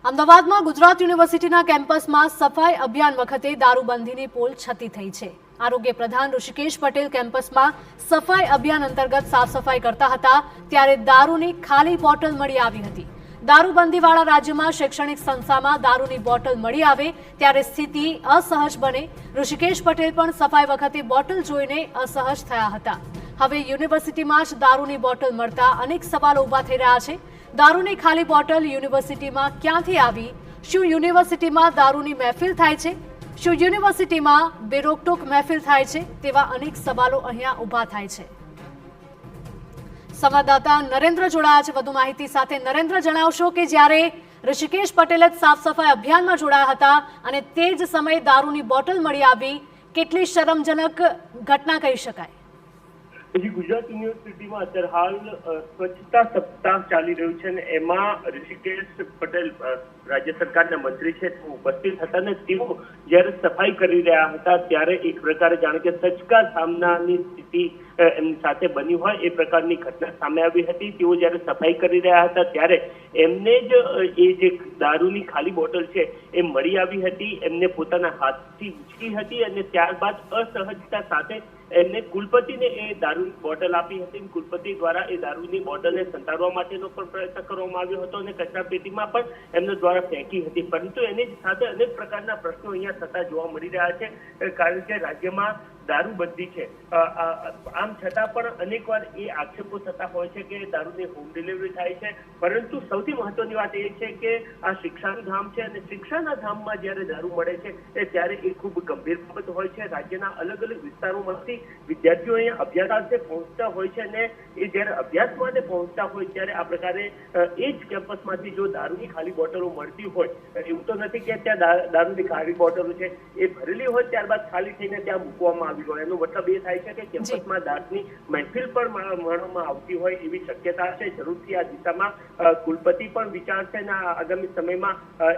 અમદાવાદમાં ગુજરાત યુનિવર્સિટીના કેમ્પસમાં સફાઈ અભિયાન વખતે દારૂબંધીની પોલ છતી થઈ છે। આરોગ્ય પ્રધાન ઋષિકેશ પટેલ કેમ્પસમાં સફાઈ અભિયાન અંતર્ગત સાફ સફાઈ કરતા હતા ત્યારે દારૂની ખાલી બોટલ મળી આવી હતી। દારૂબંધીવાળા રાજ્યમાં શૈક્ષણિક સંસ્થામાં દારૂની બોટલ મળી આવે ત્યારે સ્થિતિ અસહજ બને। ઋષિકેશ પટેલ પણ સફાઈ વખતે બોટલ જોઈને અસહજ થયા હતા। હવે યુનિવર્સિટીમાં જ દારૂની બોટલ મળતા અનેક સવાલો ઊભા થઈ રહ્યા છે। દારૂની ખાલી બોટલ યુનિવર્સિટીમાં ક્યાંથી આવી? શું યુનિવર્સિટીમાં દારૂની મહેફિલ થાય છે? શું યુનિવર્સિટીમાં બેરોકટોક મહેફિલ થાય છે? તેવા અનેક સવાલો અહીંયા ઊભા થાય છે। સંવાદદાતા નરેન્દ્ર જોડાયા છે વધુ માહિતી સાથે। નરેન્દ્ર, જણાવશો કે જ્યારે ઋષિકેશ પટેલે સાફ સફાઈ અભિયાનમાં જોડાયા હતા અને તે જ સમયે દારૂની બોટલ મળી આવી, કેટલી શરમજનક ઘટના કહી શકાય? ગુજરાત યુનિવર્સિટીમાં અત્યારે હાલ સ્વચ્છતા સપ્તાહ ચાલી રહ્યું છે અને એમાં ઋષિકેશ પટેલ રાજ્ય સરકારના મંત્રી છે તે ઉપસ્થિત હતા અને તેઓ જ્યારે સફાઈ કરી રહ્યા હતા ત્યારે એક પ્રકારે જાણે કે સચકા સામનાની સ્થિતિ એમની સાથે બની હોય એ પ્રકારની ઘટના સામે આવી હતી। તેઓ જ્યારે સફાઈ કરી રહ્યા હતા ત્યારે એમને જ એ જે દારૂની ખાલી બોટલ છે એ મળી આવી હતી। એમને પોતાના હાથથી ઉચકી હતી અને ત્યારબાદ અસહજતા સાથે એમને કુલપતિને એ દારૂની બોટલ આપી હતી। કુલપતિ દ્વારા એ દારૂની બોટલને સંતાડવા માટેનો પણ પ્રયત્ન કરવામાં આવ્યો હતો અને કચરાપેટીમાં પણ એમના દ્વારા ફેંકી હતી, પરંતુ એની સાથે અનેક પ્રકારના પ્રશ્નો અહીંયા થતા જોવા મળી રહ્યા છે, કારણ કે રાજ્યમાં દારૂબંધી છે। આમ છતાં પણ અનેકવાર એ આક્ષેપો થતા હોય છે કે દારૂની હોમ ડિલિવરી થાય છે, પરંતુ સૌથી મહત્વની વાત એ છે કે આ શિક્ષાનું ધામ છે અને શિક્ષાના ધામમાં જ્યારે દારૂ મળે છે ત્યારે એ ખૂબ ગંભીર બાબત હોય છે। રાજ્યના અલગ અલગ વિસ્તારોમાંથી વિદ્યાર્થીઓ અહીંયા અભ્યાસાર્થે પહોંચતા હોય છે અને એ જ્યારે અભ્યાસ માટે પહોંચતા હોય ત્યારે આ પ્રકારે એ જ કેમ્પસમાંથી જો દારૂની ખાલી બોટલો મળતી હોય, એવું તો નથી કે ત્યાં દારૂની ખાલી બોટલો છે એ ભરેલી હોય ત્યારબાદ ખાલી થઈને ત્યાં મૂકવામાં આવી હોય, એનો મતલબ એ થાય છે કે કેમ્પસમાં દારૂની મહેફિલ પણ માણવામાં આવતી હોય એવી શક્યતા છે। જરૂરથી આ દિશામાં કુલપતિ પણ વિચારશે અને આગામી સમયમાં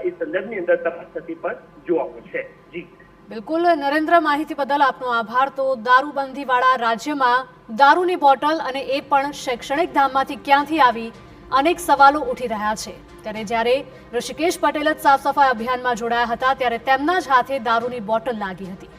એ સંદર્ભની અંદર તપાસ થતી પણ જોવા મળશે। જી બિલકુલ નરેન્દ્ર, માહિતી બદલ આપનો આભાર। તો દારૂબંધીવાળા રાજ્યમાં દારૂની બોટલ અને એ પણ શૈક્ષણિક ધામમાંથી ક્યાંથી આવી, અનેક સવાલો ઉઠી રહ્યા છે। ત્યારે જ્યારે ઋષિકેશ પટેલ જ સાફ સફાઈ અભિયાનમાં જોડાયા હતા ત્યારે તેમના જ હાથે દારૂની બોટલ લાગી હતી।